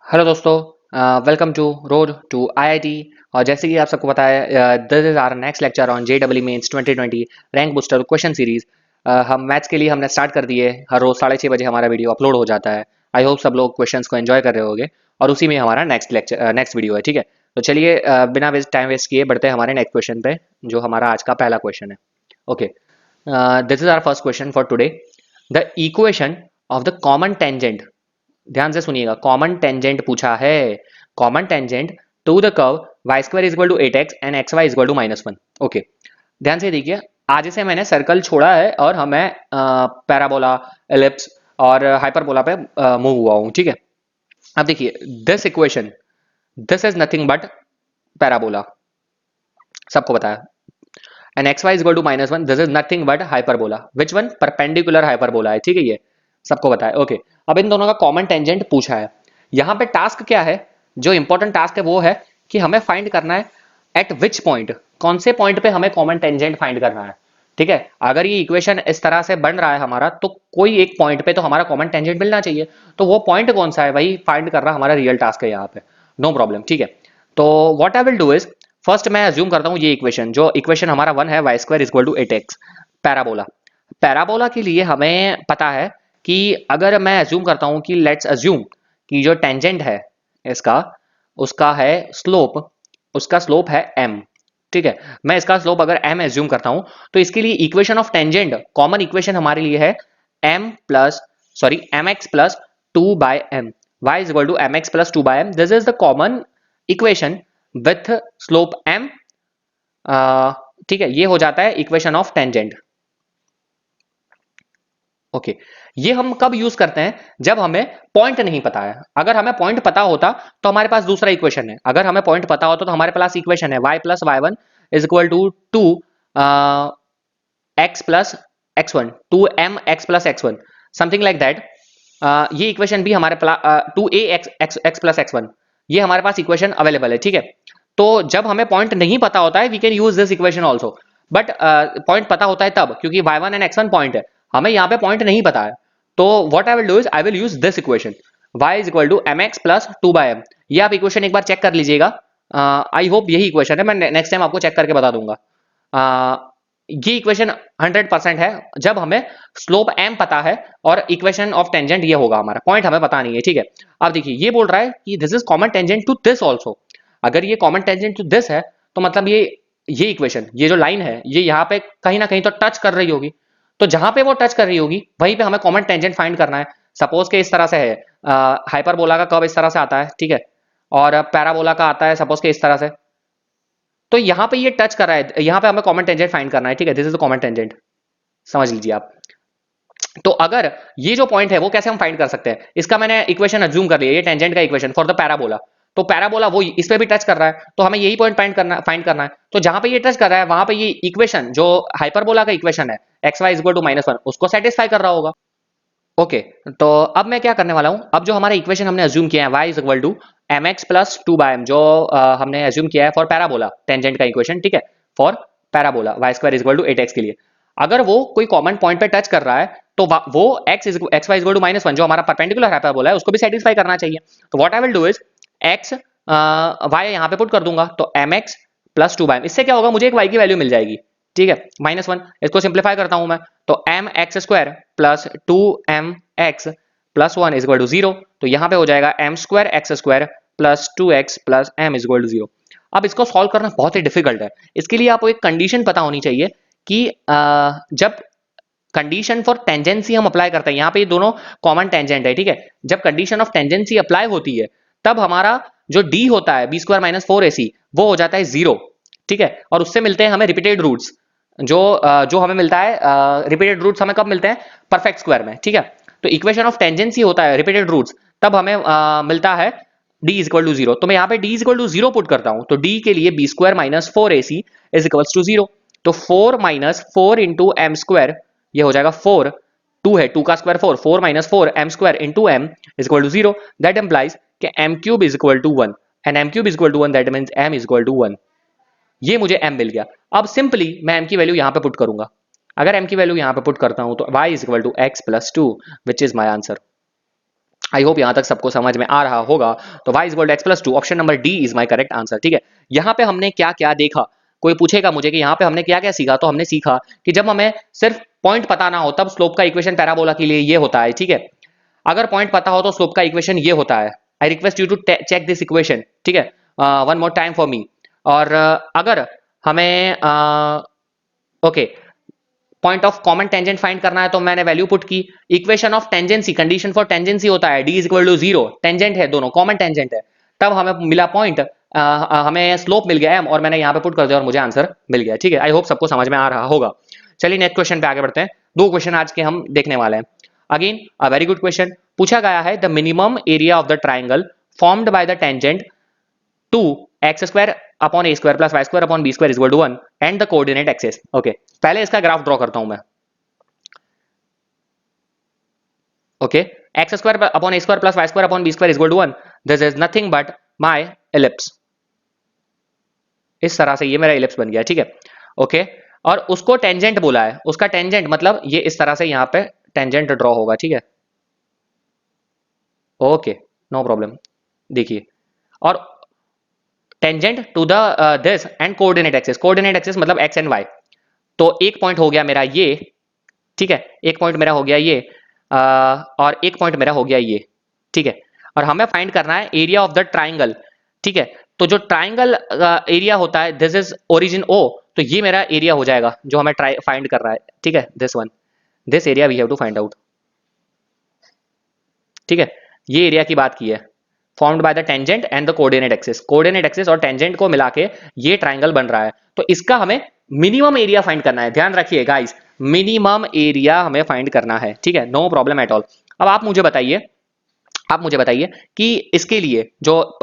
Hello दोस्तों, welcome to road to IIT. और जैसे कि आप सबको पता है, this is our next lecture on जेडब्ल्यू mains 2020 rank booster question series. हम मैथ्स के लिए हमने स्टार्ट कर दिए। हर रोज 6:30 बजे हमारा वीडियो अपलोड हो जाता है। आई होप सब लोग क्वेश्चंस को एंजॉय कर रहे होंगे और उसी में हमारा नेक्स्ट वीडियो है। ठीक है, तो चलिए बिना टाइम वेस्ट किए बढ़ते हैं हमारे नेक्स्ट क्वेश्चन पे, जो हमारा आज का पहला क्वेश्चन है। Okay, this is our first question for today. The equation of the common tangent, ध्यान से सुनिएगा, कॉमन टेंजेंट पूछा है। Common tangent to the curve y square equal to 8x and x y equal to -1। Okay, ध्यान से देखिए, आज से मैंने सर्कल छोड़ा है और हमें पैराबोला, एलिप्स और हाइपरबोला पे मूव हुआ हूँ। ठीक है, अब देखिए this equation, this is nothing but parabola, सबको पता है। And x y equal to -1, this is nothing but hyperbola. Which one? Perpendicular hyperbola है। ठीक है, ये सबको पता है। ओके, अब इन दोनों का कॉमन टेंजेंट पूछा है। यहाँ पे टास्क क्या है? जो इंपॉर्टेंट टास्क है वो है कि हमें फाइंड करना है एट विच पॉइंट, कौन से पॉइंट पे हमें कॉमन टेंजेंट फाइंड करना है। ठीक है, अगर ये इक्वेशन इस तरह से बन रहा है हमारा, तो कोई एक पॉइंट पे तो हमारा कॉमन टेंजेंट मिलना चाहिए। तो वो पॉइंट कौन सा है, वही फाइंड करना हमारा रियल टास्क है यहाँ पे। No problem. ठीक है, तो what I will do is, first मैं अज्यूम करता हूँ ये इक्वेशन, जो इक्वेशन हमारा 1 है, y square equal to 8x। Parabola, parabola के लिए हमें पता है कि अगर मैं अज्यूम करता हूँ कि लेट्स अज्यूम कि जो टेंजेंट है इसका, उसका है स्लोप, उसका स्लोप है m। ठीक है, मैं इसका स्लोप अगर m एज्यूम करता हूं, तो इसके लिए equation of tangent, common equation हमारे लिए है mx plus 2/m, y is equal to mx plus 2/m। This is the common equation with slope m। ठीक है, ये हो जाता है इक्वेशन ऑफ टेंजेंट। ओके, ये हम कब यूज करते हैं? जब हमें पॉइंट नहीं पता है। अगर हमें पॉइंट पता होता तो हमारे पास दूसरा इक्वेशन है। अगर हमें पॉइंट पता होता तो हमारे पास इक्वेशन है y plus y one is equal to 2x plus x1, 2mx plus x1, something like that. ये इक्वेशन भी हमारे पास 2ax प्लस x1, ये हमारे पास इक्वेशन अवेलेबल है। ठीक है, तो जब हमें पॉइंट नहीं पता होता है, we can use this equation also. But point पता होता है तब, क्योंकि y1 एंड x1 पॉइंट है, हमें यहाँ पे पॉइंट नहीं पता है। तो what I will do is, I will use this equation, y is equal to mx plus 2/m। ये आप इक्वेशन एक बार चेक कर लीजिएगा। आई होप यही इक्वेशन है, मैं नेक्स्ट टाइम आपको चेक करके बता दूंगा। ये इक्वेशन 100% है जब हमें स्लोप m पता है, और इक्वेशन ऑफ टेंजेंट ये होगा हमारा, पॉइंट हमें पता नहीं है। ठीक है, अब देखिए ये बोल रहा है कि this is common tangent to this also. अगर ये कॉमन टेंजेंट टू दिस है, तो मतलब ये इक्वेशन, ये जो लाइन है, ये यहाँ पे कहीं ना कहीं तो टच कर रही होगी। तो जहां पे वो टच कर रही होगी वहीं पे हमें कॉमन टेंजेंट फाइंड करना है। सपोज के इस तरह से है, हाइपरबोला का कर्व इस तरह से आता है। ठीक है, और पैराबोला का आता है सपोज के इस तरह से। तो यहाँ पे ये टच कर रहा है, यहाँ पे हमें कॉमन टेंजेंट फाइंड करना है। ठीक है, this is the common tangent, समझ लीजिए आप। तो अगर ये जो पॉइंट है वो कैसे हम फाइंड कर सकते हैं, इसका मैंने इक्वेशन अज्यूम कर लिया, ये टेंजेंट का इक्वेशन फॉर द पैराबोला। तो पैराबोला वो इस पे भी टच कर रहा है, तो हमें यही पॉइंट फाइंड करना है। तो जहां पे ये टच कर रहा है वहां पे ये इक्वेशन, जो हाइपरबोला का इक्वेशन है, एक्स वाई इक्वल टू -1, उसको सेटिस्फाई कर रहा होगा। ओके, तो अब मैं क्या करने वाला हूं, अब जो हमारा इक्वेशन हमने अज्यूम किया है y is equal to mx plus 2/m, जो हमने अज्यूम किया है फॉर पैराबोला, टेंजेंट का इक्वेशन। ठीक है, for parabola y square is equal to 8x के लिए, अगर वो कोई कॉमन पॉइंट पे टच कर रहा है, तो वो x y is equal to -1, जो हमारा परपेंडिकुलर हाइपरबोला है, उसको भी सेटिस्फाई करना चाहिए। तो what I will do is, x y यहाँ पे पुट कर दूंगा, तो mx प्लस 2/m, इससे क्या होगा, मुझे एक y की वैल्यू मिल जाएगी। ठीक है, -1, इसको सिंप्लीफाई करता हूं मैं, तो m x square plus 2mx plus 1 is equal to 0। तो यहाँ पे हो जाएगा m square x square plus 2x plus m is equal to 0। अब इसको सॉल्व करना बहुत ही डिफिकल्ट है। इसके लिए आपको एक कंडीशन पता होनी चाहिए कि जब कंडीशन फॉर टेंजेंसी हम अप्लाई करते हैं, यहाँ पे ये दोनों कॉमन टेंजेंट है। ठीक है, जब कंडीशन ऑफ टेंजेंसी अप्लाई होती है, तब हमारा जो d होता है b स्क्वायर माइनस 4ac, वो हो जाता है 0। ठीक है, और उससे मिलते हैं हमें रिपीटेड रूट्स, जो हमें मिलता है, रिपीटेड रूट्स हमें कब मिलते हैं, परफेक्ट स्क्वायर में। ठीक है, तो इक्वेशन ऑफ टेंजेंसी होता है रिपीटेड रूट्स, तब हमें मिलता है d इज इक्वल टू 0। तो मैं यहाँ पे d is equal to 0 put करता हूँ, तो d के लिए b square minus 4ac is equal to 0। तो 4 माइनस 4 इंटू एम स्क्वायर, ये हो जाएगा 4, 2 है, 2 का square 4, 4 minus 4 M square into M is equal to 0। That implies कि M cube is equal to 1, and M cube is equal to 1, that means M is equal to 1। ये मुझे m मिल गया। अब सिंपली मैं m की value यहां पे put करूंगा। अगर m की वैल्यू यहां पे पुट करता हूं, तो y is equal to x plus 2, which is my answer. I hope यहां तक सबको समझ में आ रहा होगा। तो y is x plus two, option number D is my correct answer. ठीक है, यहां पे हमने क्या क्या देखा, कोई पूछेगा मुझे कि यहाँ पे हमने क्या क्या सीखा, तो हमने सीखा कि जब हमें सिर्फ पॉइंट पता ना हो तब स्लोप का इक्वेशन पैराबोला के लिए ये होता है। ठीक है, अगर पॉइंट पता हो तो स्लोप का इक्वेशन ये होता है। I request you to check this equation. ठीक है, one more time for me. और अगर हमें okay point of common tangent find करना है तो मैंने वैल्यू पुट की। Equation of tangency, condition for tangency होता है d is equal to zero, tangent है दोनों, कॉमन टेंजेंट है, तब हमें मिला पॉइंट, हमें स्लोप मिल गया एम, और मैंने यहाँ पे पुट कर दिया और मुझे आंसर मिल गया। ठीक है, आई होप सबको समझ में आ रहा होगा। चलिए नेक्स्ट क्वेश्चन पे आगे बढ़ते हैं। दो क्वेश्चन आज के हम देखने वाले हैं। Again a very good question पूछा गया है, the minimum area of the triangle formed by the tangent to x square upon a square plus y square upon b square is equal to 1 and the coordinate axis. Okay, पहले इसका graph draw करता हूं मैं। Okay, x square upon a square plus y square upon b square is equal to 1, this is nothing but my ellipse. इस तरह से ये मेरा एलिप्स बन गया। ठीक है, ओके, और उसको टेंजेंट बोला है, उसका टेंजेंट मतलब ये इस तरह से यहां पे टेंजेंट ड्रॉ होगा। ठीक है, ओके, नो प्रॉब्लम। देखिए, और tangent to the this and coordinate axis, coordinate axis मतलब एक्स एंड वाई। तो एक पॉइंट हो गया मेरा ये, ठीक है, एक पॉइंट मेरा हो गया ये, और एक पॉइंट मेरा हो गया ये। ठीक है, और हमें फाइंड करना है एरिया ऑफ द ट्राइंगल। ठीक है, तो जो ट्राइंगल एरिया होता है, दिस इज ओरिजिन ओ, तो ये मेरा एरिया हो जाएगा जो हमें फाइंड कर रहा है। ठीक है, this one, this area we have to find out. ठीक है, ये एरिया की बात की है, formed by the tangent and the coordinate axis, coordinate axis और टेंजेंट को मिला के ये ट्राइंगल बन रहा है। तो इसका हमें मिनिमम एरिया फाइंड करना है। ध्यान रखिए गाइस, मिनिमम एरिया हमें फाइंड करना है। ठीक है, नो प्रॉब्लम एट ऑल। अब आप मुझे बताइए, आप मुझे बताइए कि इसके लिए जो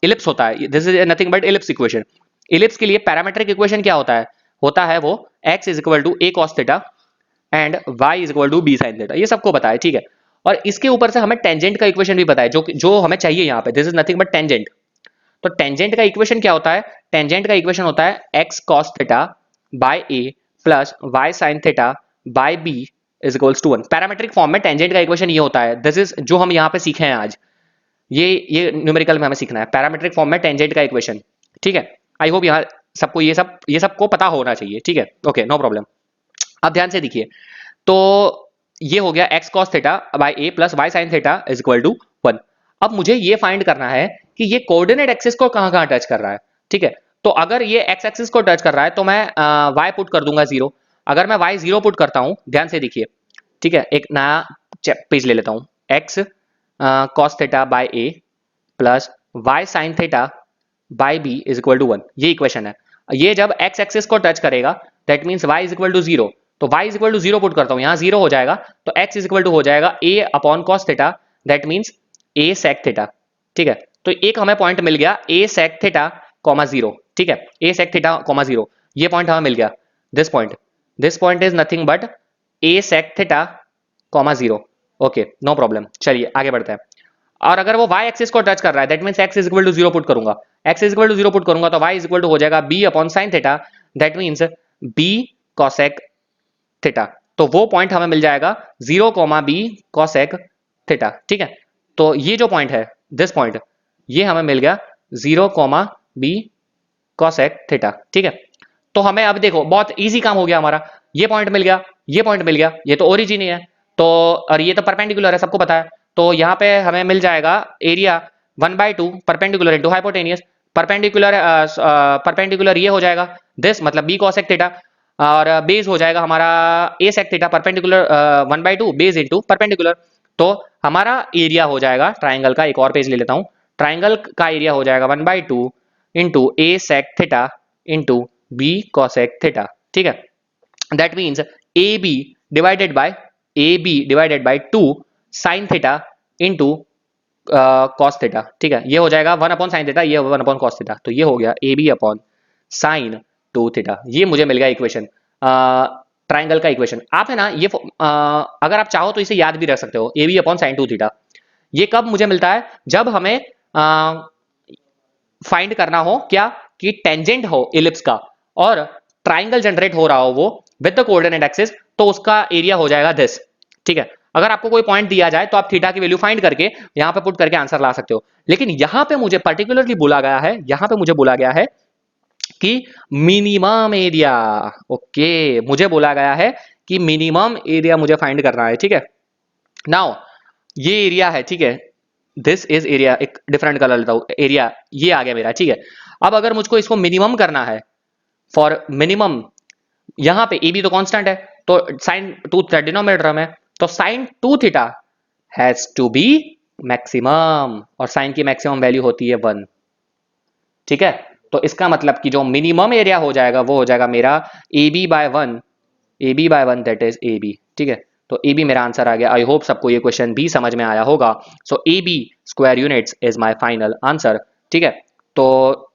इलिप्स होता है, this is nothing but ellipse equation. Ellipse के लिए पैरामेट्रिक इक्वेशन क्या होता है? होता है वो x is equal to a cos theta and y is equal to b sine theta. ये सबको पता है। ठीक है, और इसके ऊपर से हमें टेंजेंट का इक्वेशन भी पता है, जो जो हमें चाहिए यहाँ पे, this is nothing but tangent. तो टेंजेंट का इक्वेशन क्या होता है? टेंजेंट का इक्वेशन होता है x cos theta by a plus y sin theta by b is equals to 1। Parametric form में टेंजेंट का इक्वेशन ये होता है। दिस इज जो हम यहाँ पे सीखे हैं आज, ये न्यूमेरिकल में हमें सीखना है, पैरामेट्रिक फॉर्म में टेंजेंट का इक्वेशन। ठीक है, आई होप यहाँ सबको ये सबको पता होना चाहिए। ठीक है, ओके, नो प्रॉब्लम। अब ध्यान से देखिए, तो ये हो गया x cos theta by a plus y sin theta is equal to 1। अब मुझे ये फाइंड करना है कि ये कोऑर्डिनेट एक्सिस को कहां कहां टच कर रहा है। ठीक है, तो अगर ये x एक्सिस को टच कर रहा है तो मैं y पुट कर दूंगा 0। अगर मैं y 0 पुट करता हूं, ध्यान से देखिए, ठीक है, एक नया पेज ले लेता हूं, x cos theta by a plus y sin theta by b is equal to 1, ये इक्वेशन है। ये जब x एक्सिस को टच करेगा that means y is equal to 0, तो y is equal to 0 put करता हूं, यहां 0 हो जाएगा, तो x इज इक्वल टू हो जाएगा a upon cos theta, that means a sec theta. ठीक है, तो एक हमें पॉइंट मिल गया a sec थीटा कॉमा 0। ठीक है, a sec थीटा कॉमा 0, ये पॉइंट हमें मिल गया। This point is nothing but a sec theta comma 0। Okay, no problem. चलिए आगे बढ़ते हैं। और अगर वो y एक्सिस को टच कर रहा है that means x is equal to 0 put करूंगा, x is equal to 0 put करूंगा तो y इज इक्वल टू हो जाएगा b upon sin theta, that means b cosec theta. तो वो पॉइंट हमें मिल जाएगा 0 b cosec थीटा। ठीक है, तो ये जो पॉइंट है, दिस पॉइंट, ये हमें मिल गया 0 b cosec थीटा। ठीक है, तो हमें अब देखो बहुत इजी काम हो गया हमारा, ये पॉइंट मिल गया, ये पॉइंट मिल गया, ये तो ओरिजिन ही है, तो और ये तो परपेंडिकुलर है, सबको पता है। तो यहाँ पे हमें मिल जाएगा area 1/2 perpendicular into hypotenuse. Perpendicular ये हो जाएगा दिस मतलब बी cosec थीटा, और बेस हो जाएगा हमारा ए sec theta, perpendicular 1/2 base into perpendicular. तो हमारा एरिया हो जाएगा ट्राइंगल का, एक और पेज ले लेता हूँ, ट्राइंगल का एरिया हो जाएगा 1/2 into a sec theta into b cosec theta. ठीक है, that means a b divided by 2 sine theta into cos theta. ठीक है, ये हो जाएगा 1 अपॉन साइन थीटा, ये 1 अपॉन कॉस थीटा, तो ये हो गया a b upon sine 2 theta. ये मुझे मिल गया इक्वेशन, ट्राइंगल का इक्वेशन। आप है ना ये अगर आप चाहो तो इसे याद भी रख सकते हो, a b upon sine 2 theta. ये कब मुझे मिलता है? जब हमें फाइंड करना हो क्या, कि टेंजेंट हो इलिप्स का और ट्राइंगल जनरेट हो रहा हो वो विद द कोऑर्डिनेट एक्सिस, तो उसका एरिया हो जाएगा दिस। ठीक है, अगर आपको कोई पॉइंट दिया जाए तो आप थीटा की वैल्यू फाइंड करके यहां पे पुट करके आंसर ला सकते हो। लेकिन यहां पे मुझे पर्टिकुलरली बोला गया है, यहां पे मुझे बोला गया है कि मिनिमम एरिया, ओके, मुझे बोला गया है कि मिनिमम एरिया मुझे फाइंड करना है, ठीक है। नाउ ये एरिया है, ठीक है, दिस इज एरिया, एक डिफरेंट कलर लेता हूं, एरिया ये आ गया मेरा, ठीक है। अब अगर मुझको इसको मिनिमम करना है, फॉर मिनिमम, यहां पे ए बी तो कांस्टेंट है, तो साइन टू डिनोमिनेटर में, तो sine two theta has to be maximum, और साइन की मैक्सिमम वैल्यू होती है 1, ठीक है। तो इसका मतलब कि जो मिनिमम एरिया हो जाएगा वो हो जाएगा मेरा a b by one, a b by one, that is a b, ठीक है। तो ए बी मेरा आंसर आ गया। आई होप सबको ये क्वेश्चन भी समझ में आया होगा। So A B square units is my final answer, ठीक है। तो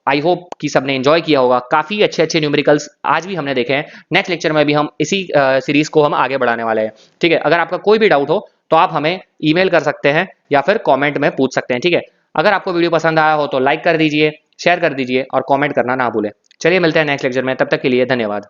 आई होप कि सबने एंजॉय किया होगा, काफी अच्छे अच्छे न्यूमेरिकल्स आज भी हमने देखे हैं। नेक्स्ट लेक्चर में भी हम इसी सीरीज को हम आगे बढ़ाने वाले हैं, ठीक है। अगर आपका कोई भी डाउट हो तो आप हमें ईमेल कर सकते हैं या फिर कमेंट में पूछ सकते हैं, ठीक है। अगर आपको वीडियो पसंद आया हो तो लाइक कर दीजिए, शेयर कर दीजिए और कमेंट करना ना भूलें। चलिए मिलते हैं नेक्स्ट लेक्चर में, तब तक के लिए धन्यवाद।